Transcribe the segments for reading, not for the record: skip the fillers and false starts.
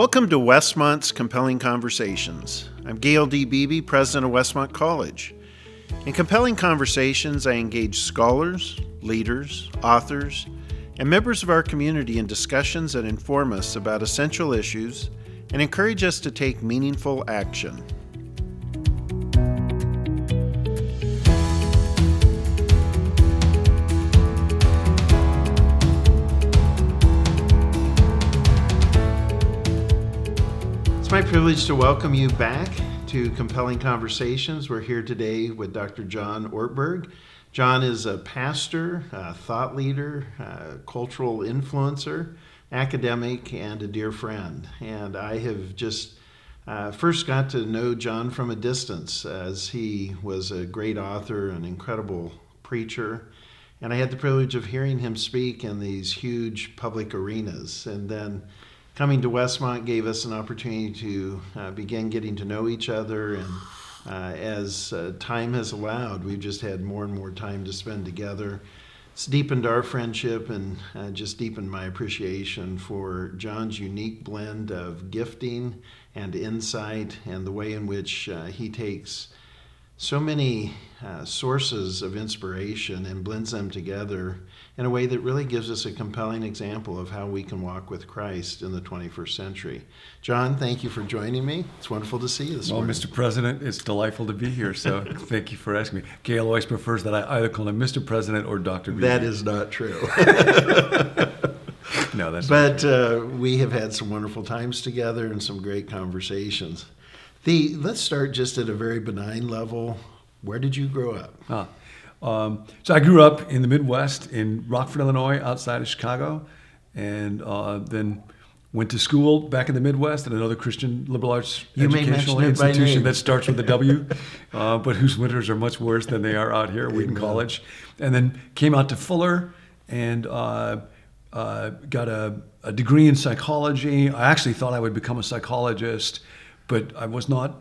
Welcome to Westmont's Compelling Conversations. I'm Gayle D. Beebe, president of Westmont College. In Compelling Conversations, I engage scholars, leaders, authors, and members of our community in discussions that inform us about essential issues and encourage us to take meaningful action. It's my privilege to welcome you back to Compelling Conversations. We're here today with Dr. John Ortberg. John is a pastor, a thought leader, a cultural influencer, academic, and a dear friend. And I have just first got to know John from a distance, as he was a great author, an incredible preacher. And I had the privilege of hearing him speak in these huge public arenas. And then coming to Westmont gave us an opportunity to begin getting to know each other. And as time has allowed, we've just had more and more time to spend together. It's deepened our friendship and just deepened my appreciation for John's unique blend of gifting and insight, and the way in which he takes so many sources of inspiration and blends them together in a way that really gives us a compelling example of how we can walk with Christ in the 21st century. John, thank you for joining me. It's wonderful to see you this morning. Well, Mr. President, it's delightful to be here, so thank you for asking me. Gayle always prefers that I either call him Mr. President or Dr. Beebe. That is not true. No, that's not true. But we have had some wonderful times together and some great conversations. Let's start just at a very benign level. Where did you grow up? So I grew up in the Midwest, in Rockford, Illinois, outside of Chicago, and then went to school back in the Midwest at another Christian liberal arts educational institution that starts with a W, but whose winters are much worse than they are out here, Wheaton College. And then came out to Fuller and got a degree in psychology. I actually thought I would become a psychologist, but I was not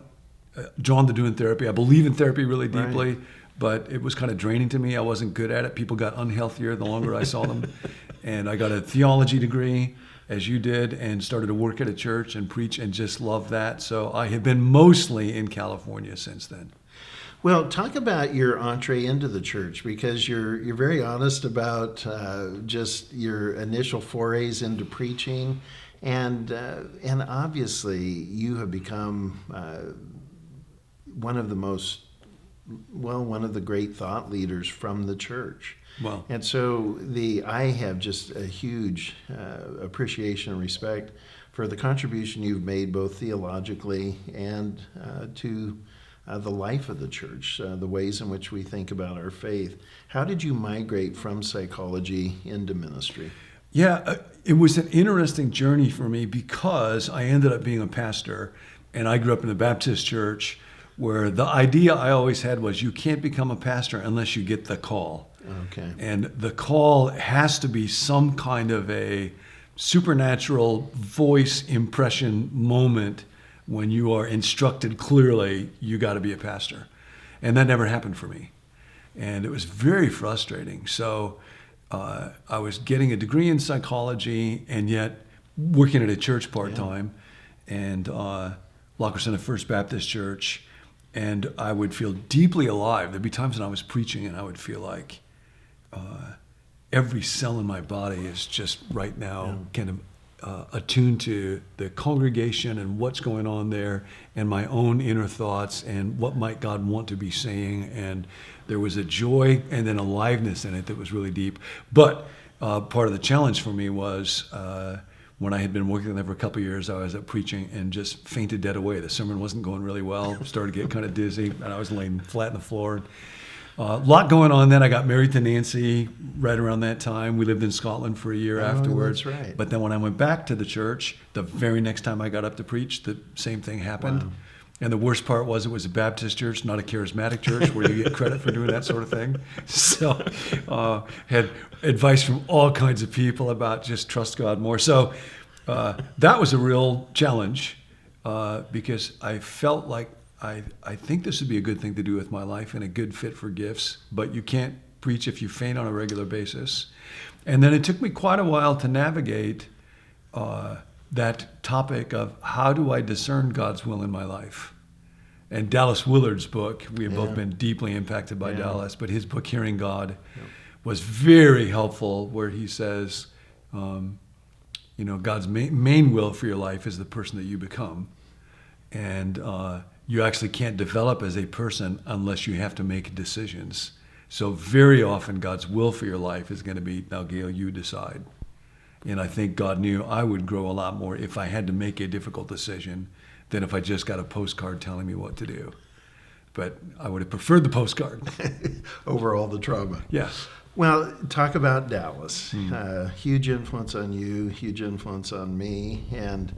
drawn to doing therapy. I believe in therapy really deeply, right, but it was kind of draining to me. I wasn't good at it. People got unhealthier the longer I saw them. And I got a theology degree, as you did, and started to work at a church and preach and just loved that. So I have been mostly in California since then. Well, talk about your entree into the church, because you're very honest about just your initial forays into preaching. And obviously you have become one of the great thought leaders from the church. Well, and so I have just a huge appreciation and respect for the contribution you've made, both theologically and to the life of the church, the ways in which we think about our faith. How did you migrate from psychology into ministry? Yeah, it was an interesting journey for me, because I ended up being a pastor, and I grew up in the Baptist church, where the idea I always had was you can't become a pastor unless you get the call. Okay. And the call has to be some kind of a supernatural voice impression moment when you are instructed clearly you got to be a pastor. And that never happened for me. And it was very frustrating. So I was getting a degree in psychology and yet working at a church part-time, and La Crescenta First Baptist Church. And I would feel deeply alive. There'd be times when I was preaching and I would feel like every cell in my body is just right now kind of attuned to the congregation and what's going on there, and my own inner thoughts and what might God want to be saying. And there was a joy and then aliveness in it that was really deep. But part of the challenge for me was when I had been working there for a couple of years, I was up preaching and just fainted dead away. The sermon wasn't going really well, started to get kind of dizzy, and I was laying flat on the floor. A lot going on then. I got married to Nancy right around that time. We lived in Scotland for a year afterwards. That's right. But then when I went back to the church, the very next time I got up to preach, the same thing happened. Wow. And the worst part was it was a Baptist church, not a charismatic church where you get credit for doing that sort of thing. So had advice from all kinds of people about just trust God more. So that was a real challenge because I felt like I think this would be a good thing to do with my life and a good fit for gifts, but you can't preach if you faint on a regular basis. And then it took me quite a while to navigate that topic of how do I discern God's will in my life? And Dallas Willard's book, we have both been deeply impacted by Dallas, but his book, Hearing God, was very helpful, where he says, God's main will for your life is the person that you become. And you actually can't develop as a person unless you have to make decisions. So very often God's will for your life is going to be, now Gayle, you decide. And I think God knew I would grow a lot more if I had to make a difficult decision than if I just got a postcard telling me what to do. But I would have preferred the postcard. Over all the trauma. Yes. Well, talk about Dallas. Huge influence on you, huge influence on me, and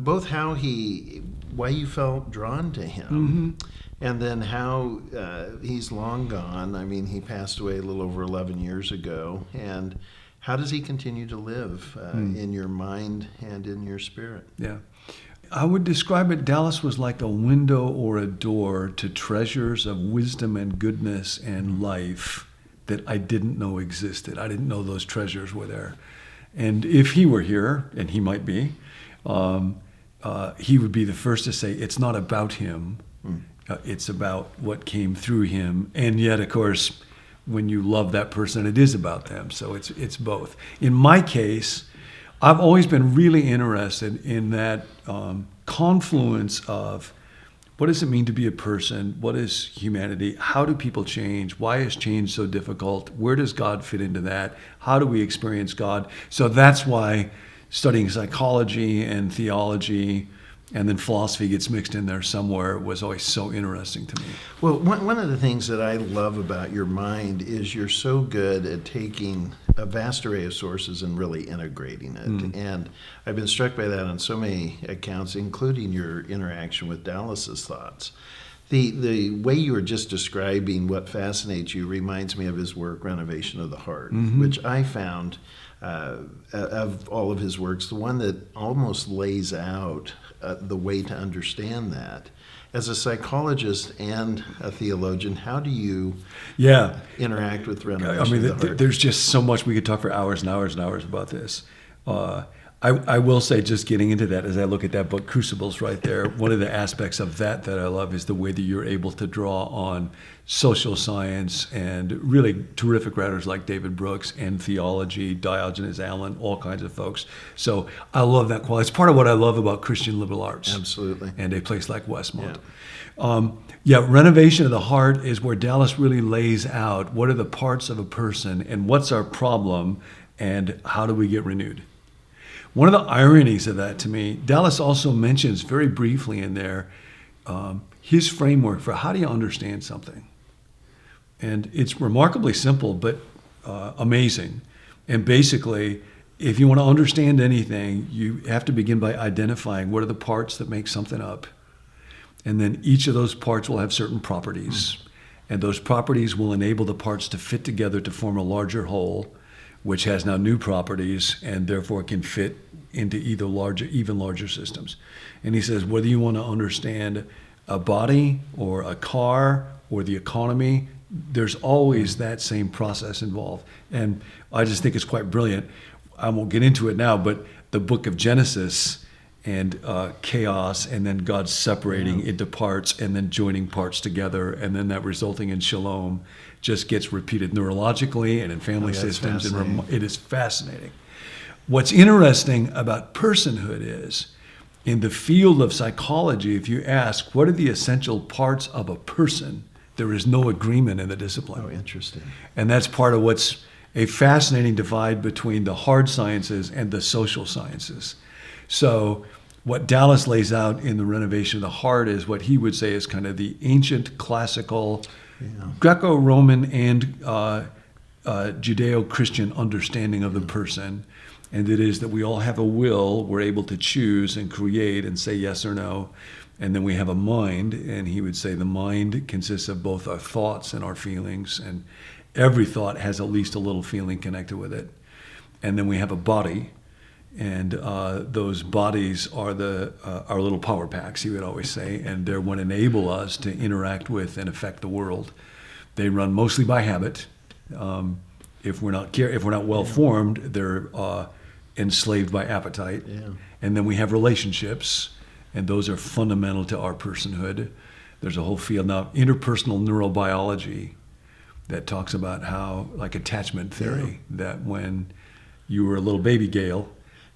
both why you felt drawn to him, and then how he's long gone. I mean, he passed away a little over 11 years ago, and how does he continue to live in your mind and in your spirit? Yeah. I would describe it, Dallas was like a window or a door to treasures of wisdom and goodness and life that I didn't know existed. I didn't know those treasures were there. And if he were here, and he might be, he would be the first to say, it's not about him, it's about what came through him. And yet, of course, when you love that person, it is about them. So it's both. In my case, I've always been really interested in that confluence of what does it mean to be a person? What is humanity? How do people change? Why is change so difficult? Where does God fit into that? How do we experience God? So that's why studying psychology and theology and then philosophy gets mixed in there somewhere was always so interesting to me. Well, one of the things that I love about your mind is you're so good at taking a vast array of sources and really integrating it. And I've been struck by that on so many accounts, including your interaction with Dallas's thoughts. The way you were just describing what fascinates you reminds me of his work, Renovation of the Heart, which I found, of all of his works, the one that almost lays out the way to understand that. As a psychologist and a theologian, how do you interact with Renovation of the Heart? There's just so much. We could talk for hours and hours and hours about this. I will say, just getting into that, as I look at that book, Crucibles, right there, one of the aspects of that I love is the way that you're able to draw on social science and really terrific writers like David Brooks and theology, Diogenes Allen, all kinds of folks. So I love that quality. It's part of what I love about Christian liberal arts. Absolutely. And a place like Westmont. Renovation of the Heart is where Dallas really lays out what are the parts of a person and what's our problem and how do we get renewed. One of the ironies of that to me, Dallas also mentions very briefly in there his framework for how do you understand something. And it's remarkably simple, but amazing. And basically, if you want to understand anything, you have to begin by identifying what are the parts that make something up. And then each of those parts will have certain properties. And those properties will enable the parts to fit together to form a larger whole, which has now new properties and therefore can fit into even larger systems. And he says, whether you want to understand a body or a car or the economy, there's always that same process involved. And I just think it's quite brilliant. I won't get into it now, but the book of Genesis and chaos, and then God separating into parts and then joining parts together, and then that resulting in shalom just gets repeated neurologically and in family systems. And it is fascinating. What's interesting about personhood is, in the field of psychology, if you ask, what are the essential parts of a person, there is no agreement in the discipline. Oh, interesting. And that's part of what's a fascinating divide between the hard sciences and the social sciences. So what Dallas lays out in the Renovation of the Heart is what he would say is kind of the ancient classical Greco-Roman and Judeo-Christian understanding of the person. And it is that we all have a will, we're able to choose and create and say yes or no. And then we have a mind, and he would say the mind consists of both our thoughts and our feelings, and every thought has at least a little feeling connected with it. And then we have a body, and those bodies are our little power packs, he would always say, and they're what enable us to interact with and affect the world. They run mostly by habit. If we're not well formed, they're enslaved by appetite. Yeah. And then we have relationships, and those are fundamental to our personhood. There's a whole field now, interpersonal neurobiology, that talks about how, like attachment theory, that when you were a little baby Gayle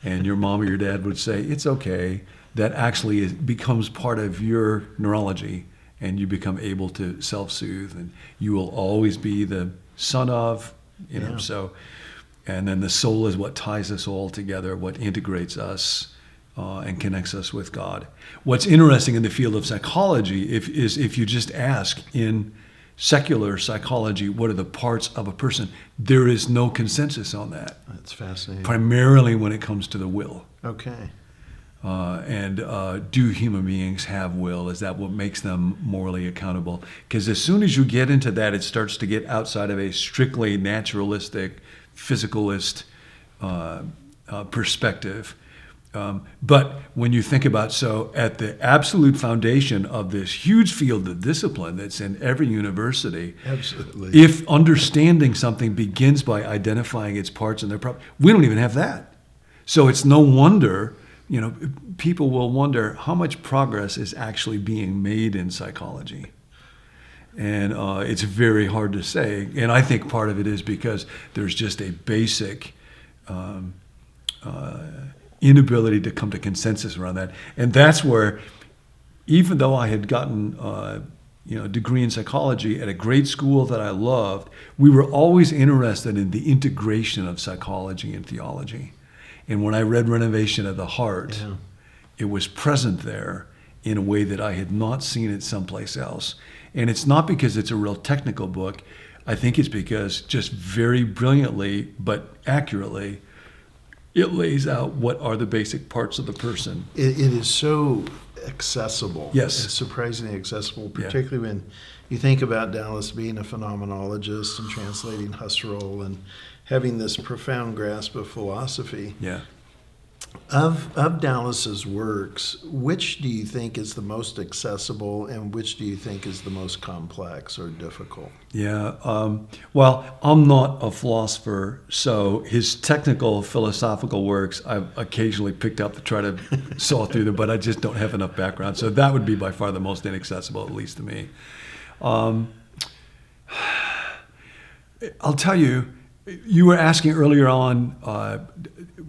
and your mom or your dad would say, it's okay, that actually becomes part of your neurology, and you become able to self-soothe, and you will always be the son of, you know, so, and then the soul is what ties us all together, what integrates us and connects us with God. What's interesting in the field of psychology is if you just ask in secular psychology, what are the parts of a person? There is no consensus on that. That's fascinating. Primarily when it comes to the will. Okay. Do human beings have will? Is that what makes them morally accountable? Because as soon as you get into that, it starts to get outside of a strictly naturalistic, physicalist perspective. But when you think about, so at the absolute foundation of this huge field of discipline that's in every university, absolutely, if understanding something begins by identifying its parts and their problems, we don't even have that. So it's no wonder, you know, people will wonder how much progress is actually being made in psychology. And it's very hard to say. And I think part of it is because there's just a basic inability to come to consensus around that. And that's where, even though I had gotten a degree in psychology at a great school that I loved, we were always interested in the integration of psychology and theology. And when I read Renovation of the Heart, it was present there in a way that I had not seen it someplace else. And it's not because it's a real technical book. I think it's because just very brilliantly but accurately, it lays out what are the basic parts of the person. It is so accessible. Yes. It's surprisingly accessible, particularly when you think about Dallas being a phenomenologist and translating Husserl and having this profound grasp of philosophy. Yeah. Of Dallas's works, which do you think is the most accessible and which do you think is the most complex or difficult? Yeah, well, I'm not a philosopher, so his technical philosophical works I've occasionally picked up to try to saw through them, but I just don't have enough background. So that would be by far the most inaccessible, at least to me. I'll tell you, you were asking earlier on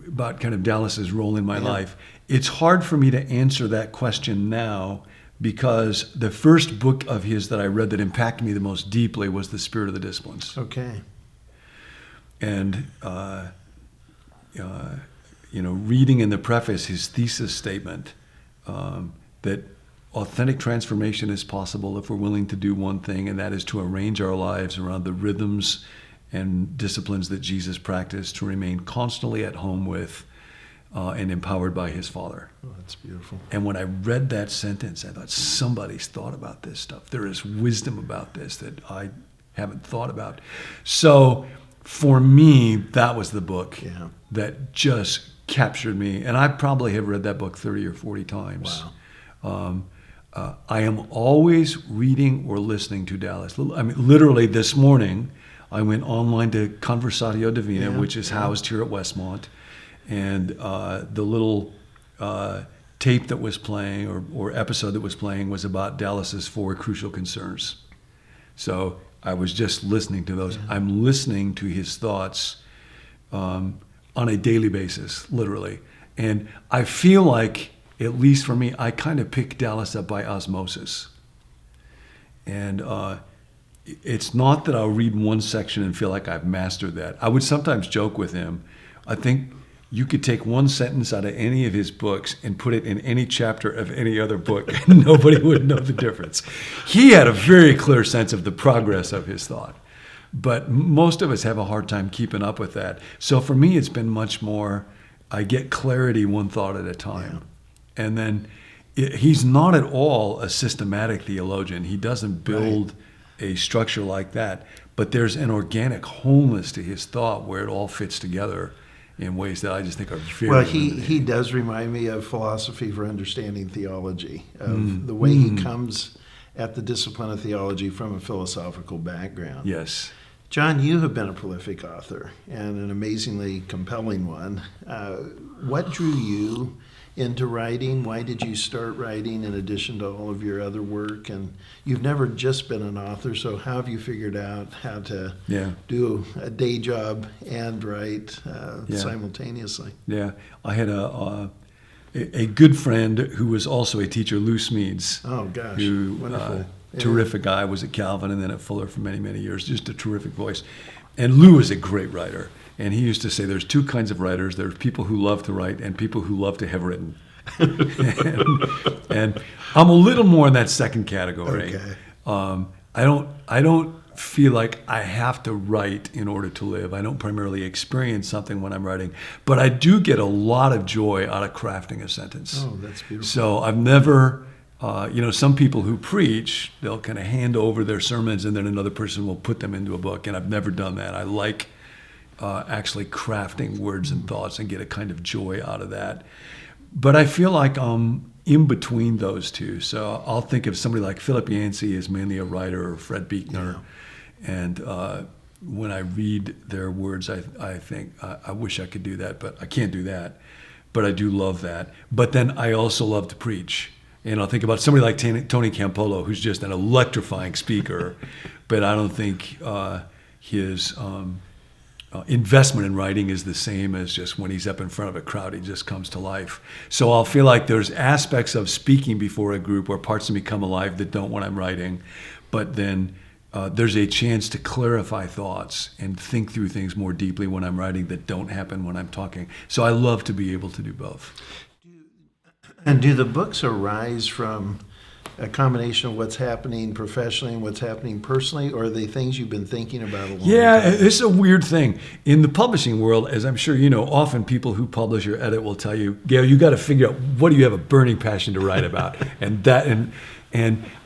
about kind of Dallas's role in my life. It's hard for me to answer that question now because the first book of his that I read that impacted me the most deeply was The Spirit of the Disciplines. Okay. And, reading in the preface his thesis statement that authentic transformation is possible if we're willing to do one thing, and that is to arrange our lives around the rhythms and disciplines that Jesus practiced, to remain constantly at home with and empowered by his Father. Oh, that's beautiful. And when I read that sentence, I thought, somebody's thought about this stuff. There is wisdom about this that I haven't thought about. So for me, that was the book that just captured me. And I probably have read that book 30 or 40 times. Wow. I am always reading or listening to Dallas. I mean, literally this morning, I went online to Conversatio Divina, which is housed here at Westmont, and the little tape that was playing or episode that was playing was about Dallas's 4 crucial concerns. So I was just listening to those. I'm listening to his thoughts on a daily basis, literally. And I feel like, at least for me, I kind of pick Dallas up by osmosis. And it's not that I'll read one section and feel like I've mastered that. I would sometimes joke with him. I think you could take one sentence out of any of his books and put it in any chapter of any other book, and nobody would know the difference. He had a very clear sense of the progress of his thought, but most of us have a hard time keeping up with that. So for me, it's been much more, I get clarity one thought at a time. And then he's not at all a systematic theologian. He doesn't build a structure like that, but there's an organic wholeness to his thought where it all fits together in ways that I just think are very well. He does remind me of Philosophy for Understanding Theology, of the way he comes at the discipline of theology from a philosophical background. Yes. John, you have been a prolific author and an amazingly compelling one. What drew you into writing? Why did you start writing in addition to all of your other work? And you've never just been an author, so how have you figured out how to do a day job and write simultaneously? Yeah, I had a good friend who was also a teacher, Lou Smeads. Oh, gosh, wonderful. Terrific guy, was at Calvin and then at Fuller for many, many years. Just a terrific voice. And Lou is a great writer. And he used to say there's two kinds of writers. There's people who love to write and people who love to have written. and I'm a little more in that second category. Okay. I don't feel like I have to write in order to live. I don't primarily experience something when I'm writing, but I do get a lot of joy out of crafting a sentence. Oh, that's beautiful. So I've never, some people who preach, they'll kind of hand over their sermons and then another person will put them into a book, and I've never done that. I like actually crafting words and thoughts and get a kind of joy out of that. But I feel like I'm in between those two. So I'll think of somebody like Philip Yancey as mainly a writer, or Fred Buechner. Yeah. And when I read their words, I think, I wish I could do that, but I can't do that. But I do love that. But then I also love to preach. And I'll think about somebody like Tony Campolo, who's just an electrifying speaker. But I don't think his investment in writing is the same as just when he's up in front of a crowd, he just comes to life. So I'll feel like there's aspects of speaking before a group or parts of me come alive that don't when I'm writing. But then there's a chance to clarify thoughts and think through things more deeply when I'm writing that don't happen when I'm talking. So I love to be able to do both. And do the books arise from a combination of what's happening professionally and what's happening personally, or are they things you've been thinking about a long time? Yeah, it's a weird thing. In the publishing world, as I'm sure you know, often people who publish or edit will tell you, Gayle, you got to figure out what do you have a burning passion to write about. and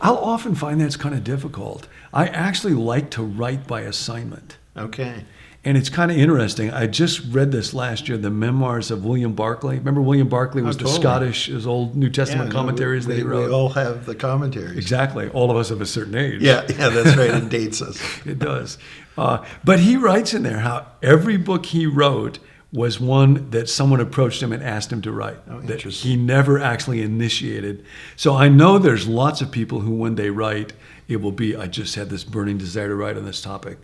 I'll often find that's kind of difficult. I actually like to write by assignment. Okay. And it's kind of interesting. I just read this last year, the memoirs of William Barclay. Remember William Barclay was totally. Scottish, his old New Testament commentaries that he wrote? We all have the commentaries. Exactly. All of us of a certain age. Yeah, that's right. It dates us. It does. But he writes in there how every book he wrote was one that someone approached him and asked him to write. Oh, that he never actually initiated. So I know there's lots of people who when they write, it will be, I just had this burning desire to write on this topic.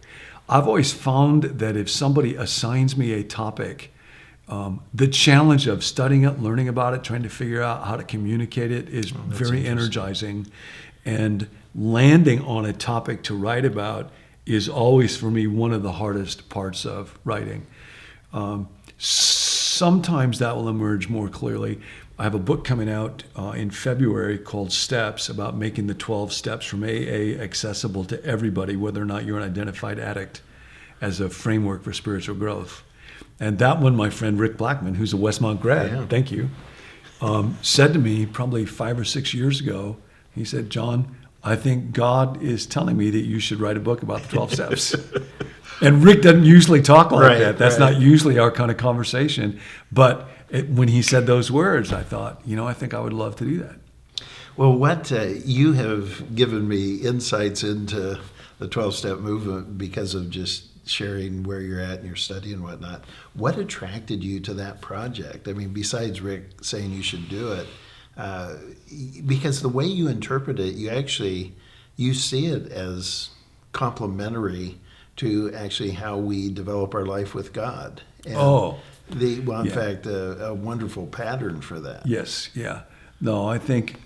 I've always found that if somebody assigns me a topic, the challenge of studying it, learning about it, trying to figure out how to communicate it is very energizing. And landing on a topic to write about is always, for me, one of the hardest parts of writing. Sometimes that will emerge more clearly. I have a book coming out in February called Steps, about making the 12 steps from AA accessible to everybody, whether or not you're an identified addict, as a framework for spiritual growth. And that one, my friend Rick Blackman, who's a Westmont grad, thank you, said to me probably 5 or 6 years ago, he said, John, I think God is telling me that you should write a book about the 12 steps. And Rick doesn't usually talk like that. That's not usually our kind of conversation. But when he said those words, I thought, I think I would love to do that. Well, what you have given me insights into the 12-step movement because of just sharing where you're at in your study and whatnot. What attracted you to that project? I mean, besides Rick saying you should do it, because the way you interpret it, you see it as complementary to actually how we develop our life with God. And in fact, a wonderful pattern for that. Yes, yeah. No, I think,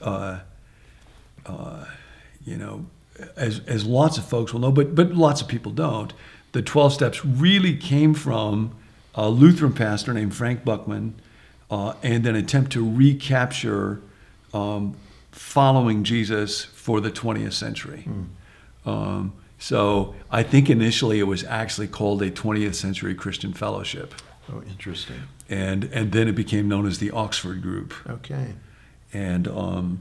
as lots of folks will know, but lots of people don't, the 12 steps really came from a Lutheran pastor named Frank Buckman and an attempt to recapture following Jesus for the 20th century. So I think initially it was actually called a 20th Century Christian Fellowship. Oh, interesting. And then it became known as the Oxford Group. Okay. And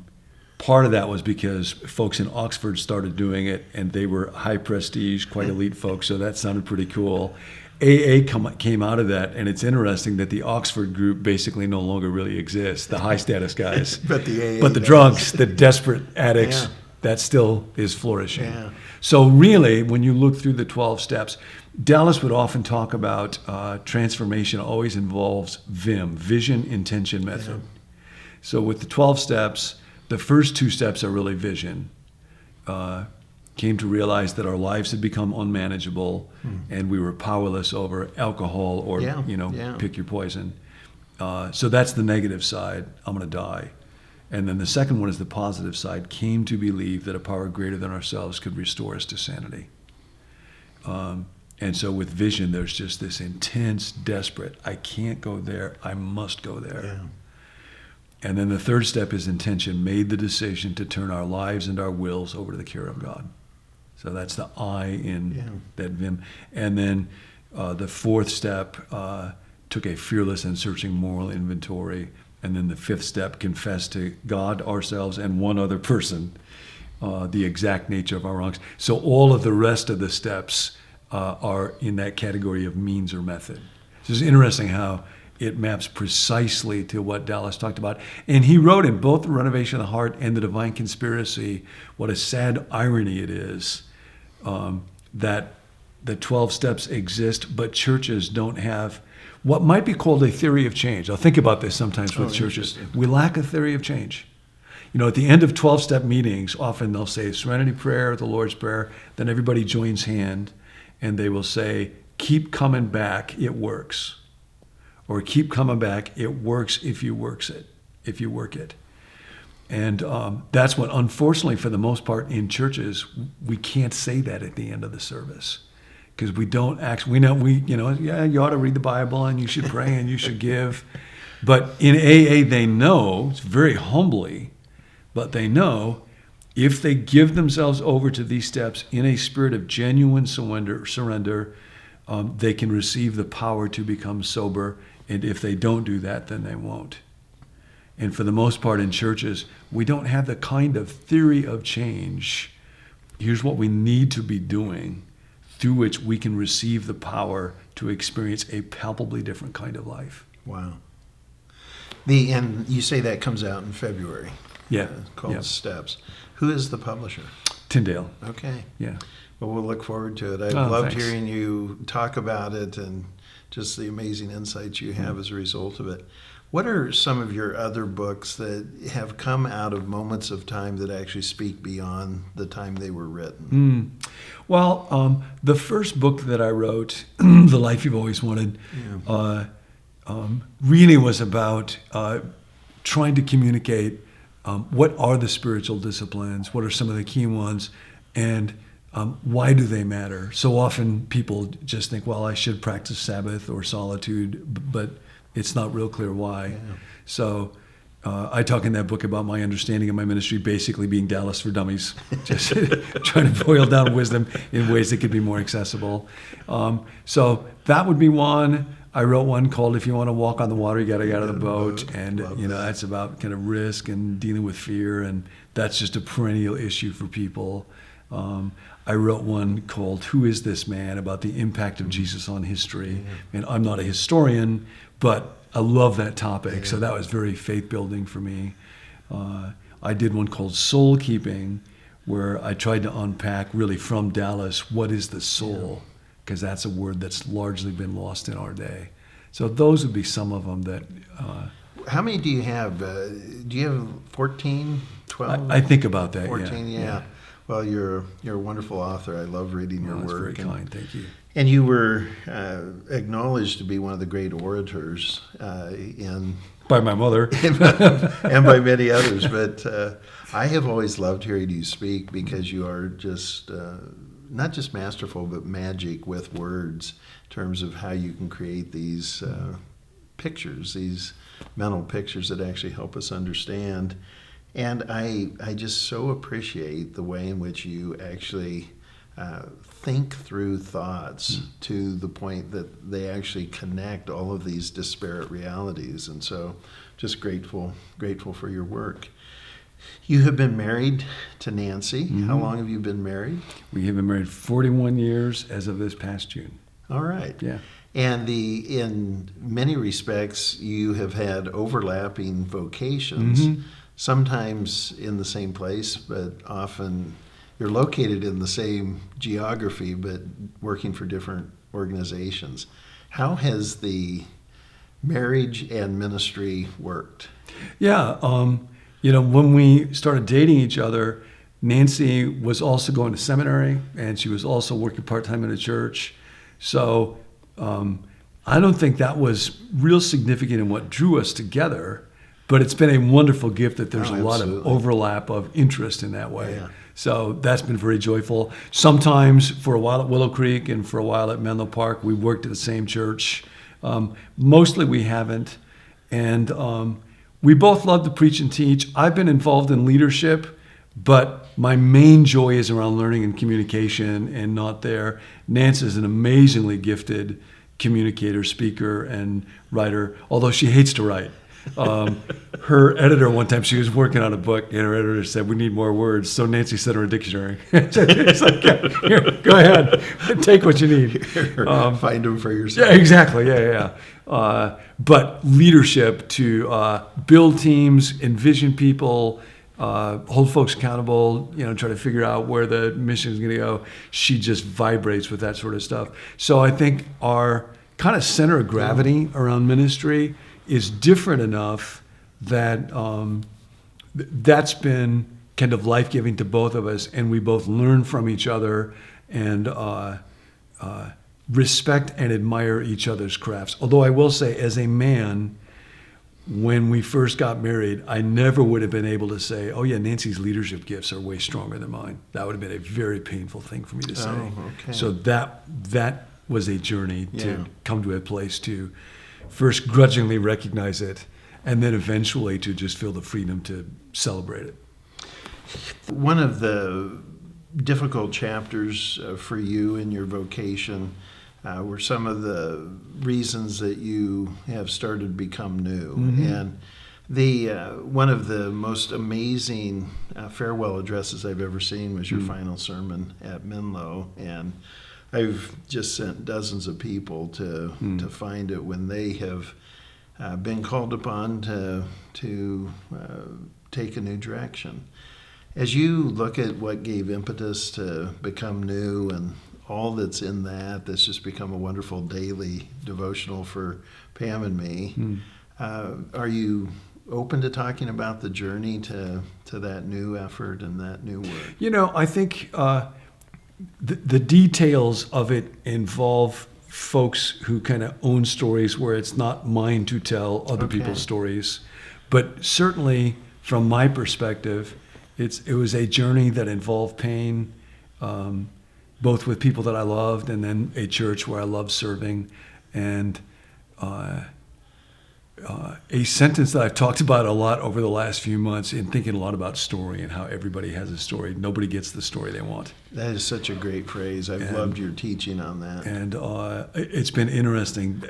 part of that was because folks in Oxford started doing it, and they were high prestige, quite elite folks, so that sounded pretty cool. AA came out of that, and it's interesting that the Oxford Group basically no longer really exists, the high status guys. But the AA But the drunks, the desperate addicts, that still is flourishing. Yeah. So really, when you look through the 12 steps, Dallas would often talk about transformation always involves VIM, vision, intention, method. Yeah. So with the 12 steps, the first 2 steps are really vision. Came to realize that our lives had become unmanageable and we were powerless over alcohol or, pick your poison. So that's the negative side. I'm going to die. And then the second one is the positive side. Came to believe that a power greater than ourselves could restore us to sanity. And so with vision, there's just this intense, desperate, I can't go there, I must go there. Yeah. And then the third step is intention, made the decision to turn our lives and our wills over to the care of God. So that's the I in that vim. And then the fourth step took a fearless and searching moral inventory. And then the fifth step, confessed to God, ourselves, and one other person the exact nature of our wrongs. So all of the rest of the steps are in that category of means or method. So it's interesting how it maps precisely to what Dallas talked about. And he wrote in both The Renovation of the Heart and The Divine Conspiracy, what a sad irony it is that the 12 steps exist, but churches don't have what might be called a theory of change. I'll think about this sometimes with churches. We lack a theory of change. At the end of 12-step meetings, often they'll say Serenity Prayer, the Lord's Prayer, then everybody joins hand, and they will say, keep coming back, it works. Or keep coming back, it works if you work it. And that's what, unfortunately, for the most part in churches, we can't say that at the end of the service. Because we don't actually, you ought to read the Bible and you should pray and you should give. But in AA, they know, it's very humbly, but they know if they give themselves over to these steps in a spirit of genuine surrender, they can receive the power to become sober. And if they don't do that, then they won't. And for the most part in churches, we don't have the kind of theory of change. Here's what we need to be doing, through which we can receive the power to experience a palpably different kind of life. Wow. And you say that comes out in February. Yeah. Called Steps. Who is the publisher? Tyndale. Okay. Yeah. Well, we'll look forward to it. I've loved hearing you talk about it and just the amazing insights you have as a result of it. What are some of your other books that have come out of moments of time that actually speak beyond the time they were written? Well, the first book that I wrote, The Life You've Always Wanted, really was about trying to communicate what are the spiritual disciplines, what are some of the key ones, and why do they matter? So often people just think, well, I should practice Sabbath or solitude, but it's not real clear why. Yeah. So I talk in that book about my understanding of my ministry basically being Dallas for Dummies, just trying to boil down wisdom in ways that could be more accessible. So that would be one. I wrote one called If You Want to Walk on the Water, You Got to Get Out of the Boat. And that's about kind of risk and dealing with fear, and that's just a perennial issue for people. I wrote one called Who Is This Man? About the impact of Jesus on history. And I'm not a historian, but I love that topic. So that was very faith-building for me. I did one called Soul Keeping, where I tried to unpack really from Dallas, what is the soul? Because that's a word that's largely been lost in our day. So those would be some of them that... How many do you have? Do you have 14, 12? I think about that, 14, yeah. Well, you're a wonderful author. I love reading your work. That's very kind, thank you. And you were acknowledged to be one of the great orators by my mother and by many others. But I have always loved hearing you speak because you are just not just masterful, but magic with words in terms of how you can create these pictures, these mental pictures that actually help us understand. And I just so appreciate the way in which you actually think through thoughts to the point that they actually connect all of these disparate realities. And so just grateful for your work. You have been married to Nancy. How long have you been married? We have been married 41 years as of this past June. All right. Yeah. And in many respects, you have had overlapping vocations. sometimes in the same place, but often you're located in the same geography, but working for different organizations. How has the marriage and ministry worked? Yeah, when we started dating each other, Nancy was also going to seminary, and she was also working part-time in a church. So I don't think that was real significant in what drew us together, but it's been a wonderful gift that there's a lot of overlap of interest in that way. Yeah. So that's been very joyful. Sometimes for a while at Willow Creek and for a while at Menlo Park, we worked at the same church. Mostly we haven't. And we both love to preach and teach. I've been involved in leadership, but my main joy is around learning and communication and not there. Nance is an amazingly gifted communicator, speaker, and writer, although she hates to write. Her editor, one time, she was working on a book, and her editor said, "We need more words." So Nancy sent her a dictionary. It's like, "Here, go ahead, take what you need. Find them for yourself." Yeah, exactly. Yeah. But leadership to build teams, envision people, hold folks accountable, try to figure out where the mission is going to go. She just vibrates with that sort of stuff. So I think our kind of center of gravity around ministry is different enough that that's been kind of life-giving to both of us, and we both learn from each other and respect and admire each other's crafts. Although I will say, as a man, when we first got married, I never would have been able to say, "Oh yeah, Nancy's leadership gifts are way stronger than mine." That would have been a very painful thing for me to say. Okay. So that was a journey to come to a place to first grudgingly recognize it, and then eventually to just feel the freedom to celebrate it. One of the difficult chapters for you in your vocation were some of the reasons that you have started to become new. Mm-hmm. And the one of the most amazing farewell addresses I've ever seen was your final sermon at Menlo, and I've just sent dozens of people to find it when they have been called upon to take a new direction. As you look at what gave impetus to become new and all that's in that's just become a wonderful daily devotional for Pam and me, are you open to talking about the journey to that new effort and that new work? I think the details of it involve folks who kind of own stories where it's not mine to tell other people's stories. But certainly from my perspective, it was a journey that involved pain, both with people that I loved and then a church where I loved serving. And a sentence that I've talked about a lot over the last few months in thinking a lot about story and how everybody has a story. Nobody gets the story they want. That is such a great phrase. I've loved your teaching on that. And it's been interesting.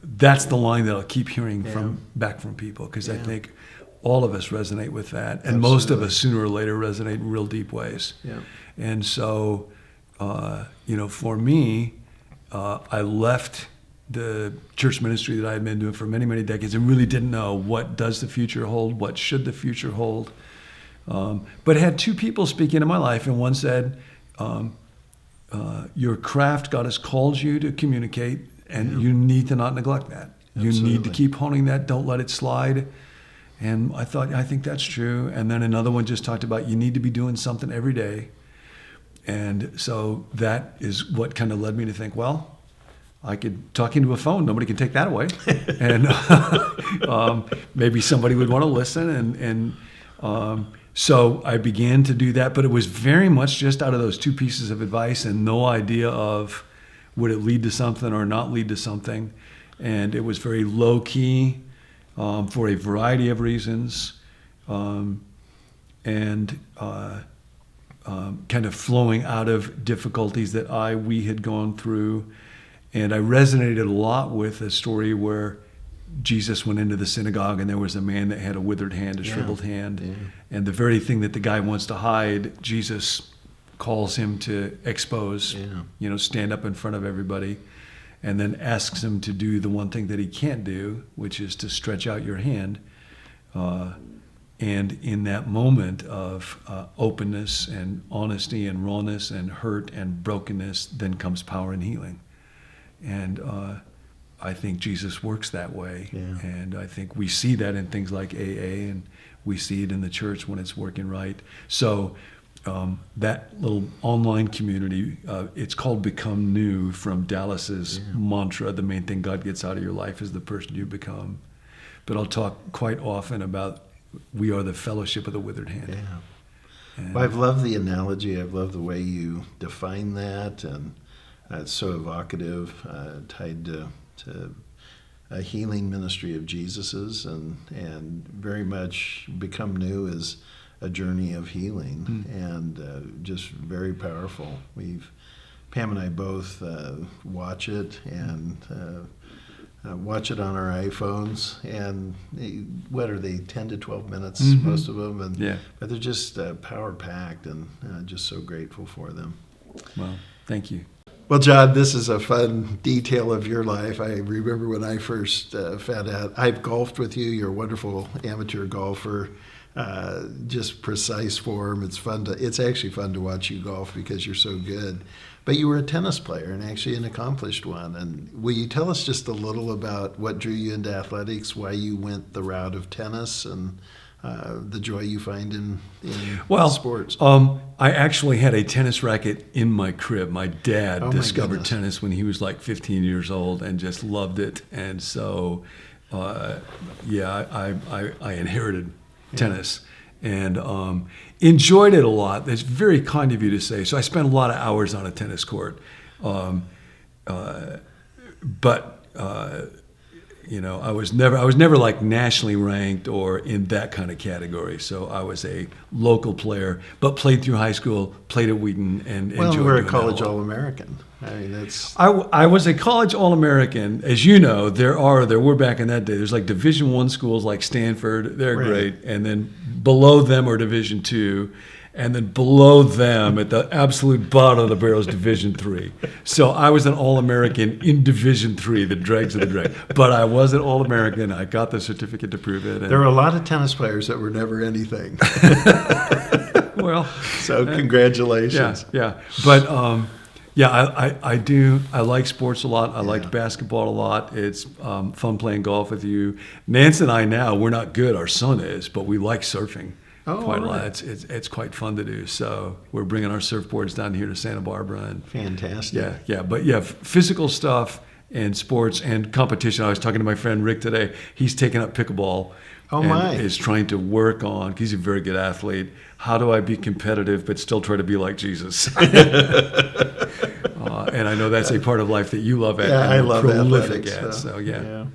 That's the line that I'll keep hearing back from people, because I think all of us resonate with that. And most of us sooner or later resonate in real deep ways. Yeah. And so, for me, I left the church ministry that I had been doing for many, many decades and really didn't know what does the future hold, what should the future hold. But I had two people speak into my life, and one said, your craft, God has called you to communicate, and you need to not neglect that. Absolutely. You need to keep honing that. Don't let it slide. And I thought, I think that's true. And then another one just talked about you need to be doing something every day. And so that is what kind of led me to think, well, I could talk into a phone. Nobody can take that away. And maybe somebody would want to listen. And so I began to do that. But it was very much just out of those two pieces of advice and no idea of would it lead to something or not lead to something. And it was very low key for a variety of reasons. And kind of flowing out of difficulties that we had gone through. And I resonated a lot with a story where Jesus went into the synagogue and there was a man that had a withered hand, a shriveled hand. Yeah. And the very thing that the guy wants to hide, Jesus calls him to expose, stand up in front of everybody, and then asks him to do the one thing that he can't do, which is to stretch out your hand. And in that moment of openness and honesty and rawness and hurt and brokenness, then comes power and healing. And I think Jesus works that way. Yeah. And I think we see that in things like AA, and we see it in the church when it's working right. So that little online community, it's called Become New, from Dallas's mantra. The main thing God gets out of your life is the person you become. But I'll talk quite often about we are the fellowship of the withered hand. Yeah. Well, I've loved the analogy. I've loved the way you define that, and it's so evocative, tied to a healing ministry of Jesus's, and very much Become New is a journey of healing, and just very powerful. Pam and I both watch it, and watch it on our iPhones, and what are they, 10 to 12 minutes, most of them, but they're just power-packed, and just so grateful for them. Well, thank you. Well, John, this is a fun detail of your life. I remember when I first found out. I've golfed with you. You're a wonderful amateur golfer, just precise form. It's actually fun to watch you golf because you're so good. But you were a tennis player, and actually an accomplished one. And will you tell us just a little about what drew you into athletics, why you went the route of tennis, and the joy you find in sports? I actually had a tennis racket in my crib. My dad discovered tennis when he was like 15 years old and just loved it. And so, I inherited tennis. And enjoyed it a lot. That's very kind of you to say. So I spent a lot of hours on a tennis court, I was never like nationally ranked or in that kind of category. So I was a local player, but played through high school, played at Wheaton, and enjoyed it. Well, we're a college All-American. I mean, that's. I was a college All-American. As you know, there were back in that day. There's like Division I schools like Stanford. They're great, and then below them are Division II. And then below them, at the absolute bottom of the barrel, is Division III. So I was an All-American in Division III, the dregs of the drag. But I was an All-American. I got the certificate to prove it. There were a lot of tennis players that were never anything. Well, so congratulations. Yeah. But I do. I like sports a lot. I liked basketball a lot. It's fun playing golf with you. Nance and I now, we're not good. Our son is, but we like surfing. Quite a lot. It's quite fun to do. So we're bringing our surfboards down here to Santa Barbara. And fantastic. Yeah. But physical stuff and sports and competition. I was talking to my friend Rick today. He's taken up pickleball. And is trying to work on, he's a very good athlete, how do I be competitive but still try to be like Jesus? And I know that's a part of life that you love at. Yeah, I love prolific athletics. So.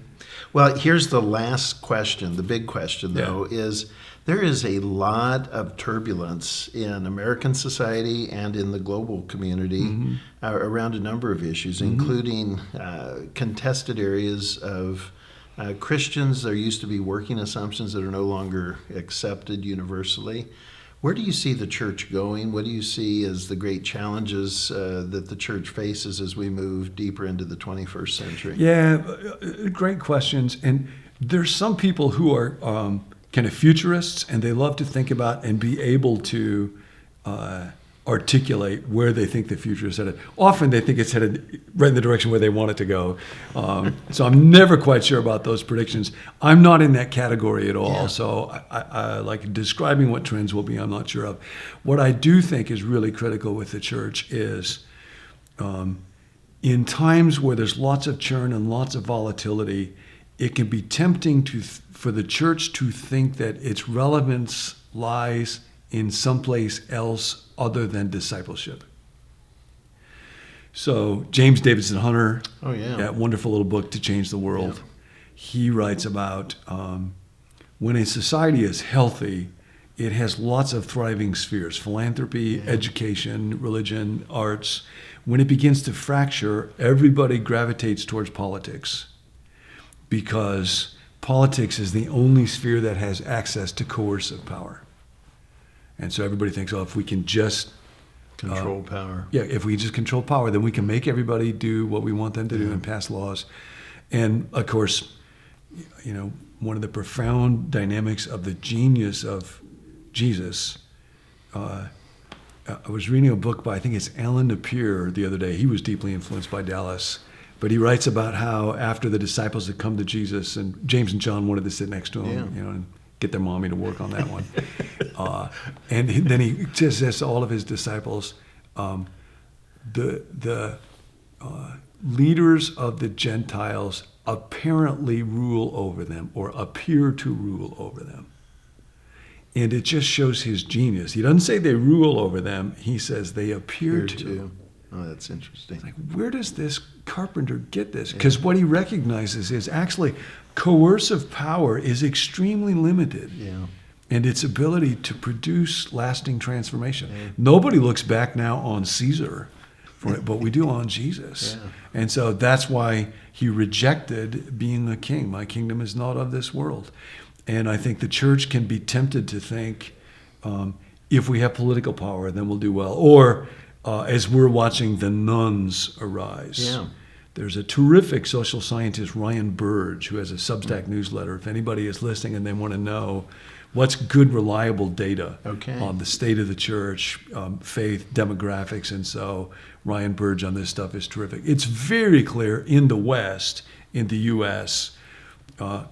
Well, here's the last question. The big question, though, is there is a lot of turbulence in American society and in the global community around a number of issues, including contested areas of Christians. There used to be working assumptions that are no longer accepted universally. Where do you see the church going? What do you see as the great challenges that the church faces as we move deeper into the 21st century? Yeah, great questions. And there's some people who are kind of futurists, and they love to think about and be able to articulate where they think the future is headed. Often they think it's headed right in the direction where they want it to go. So I'm never quite sure about those predictions. I'm not in that category at all. So I like describing what trends will be, I'm not sure of. What I do think is really critical with the church is in times where there's lots of churn and lots of volatility, it can be tempting for the church to think that its relevance lies in someplace else other than discipleship. So James Davidson Hunter, that wonderful little book, To Change the World, he writes about when a society is healthy, it has lots of thriving spheres: philanthropy, education, religion, arts. When it begins to fracture, everybody gravitates towards politics, because politics is the only sphere that has access to coercive power. And so everybody thinks, if we can just control power. If we just control power, then we can make everybody do what we want them to do and pass laws. And of course, one of the profound dynamics of the genius of Jesus. I was reading a book by, I think it's Alan Napier the other day. He was deeply influenced by Dallas. But he writes about how after the disciples had come to Jesus, and James and John wanted to sit next to him, and get their mommy to work on that one. Then he just says to all of his disciples, the leaders of the Gentiles apparently rule over them or appear to rule over them. And it just shows his genius. He doesn't say they rule over them. He says they appear to. Oh, that's interesting. It's like, where does this carpenter get this? Because what he recognizes is actually coercive power is extremely limited. Yeah. And its ability to produce lasting transformation. Yeah. Nobody looks back now on Caesar for it, but we do on Jesus. Yeah. And so that's why he rejected being a king. My kingdom is not of this world. And I think the church can be tempted to think, if we have political power, then we'll do well. Or as we're watching the nuns arise. Yeah. There's a terrific social scientist, Ryan Burge, who has a Substack newsletter. If anybody is listening and they want to know what's good, reliable data on the state of the church, faith, demographics, and so Ryan Burge on this stuff is terrific. It's very clear in the West, in the U.S.,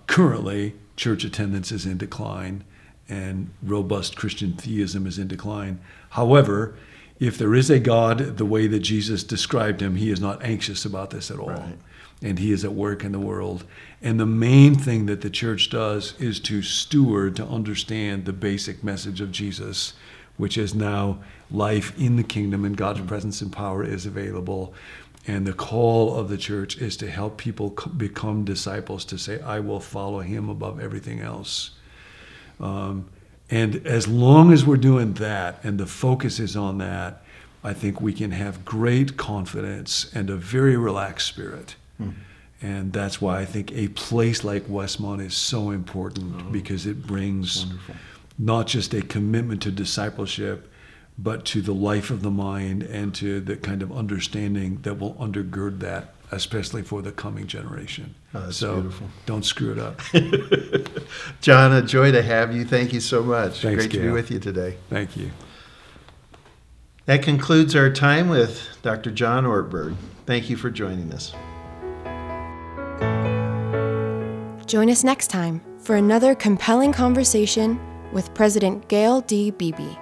currently church attendance is in decline and robust Christian theism is in decline. However, if there is a God the way that Jesus described him, he is not anxious about this at all. Right. And he is at work in the world. And the main thing that the church does is to steward, to understand the basic message of Jesus, which is now life in the kingdom and God's presence and power is available. And the call of the church is to help people become disciples, to say, I will follow him above everything else. And as long as we're doing that and the focus is on that, I think we can have great confidence and a very relaxed spirit. And that's why I think a place like Westmont is so important, because it brings not just a commitment to discipleship, but to the life of the mind and to the kind of understanding that will undergird that, especially for the coming generation. Oh, that's beautiful. Don't screw it up. John, a joy to have you. Thank you so much. Thanks, Great to be with you today. Thank you. That concludes our time with Dr. John Ortberg. Thank you for joining us. Join us next time for another compelling conversation with President Gayle D. Beebe.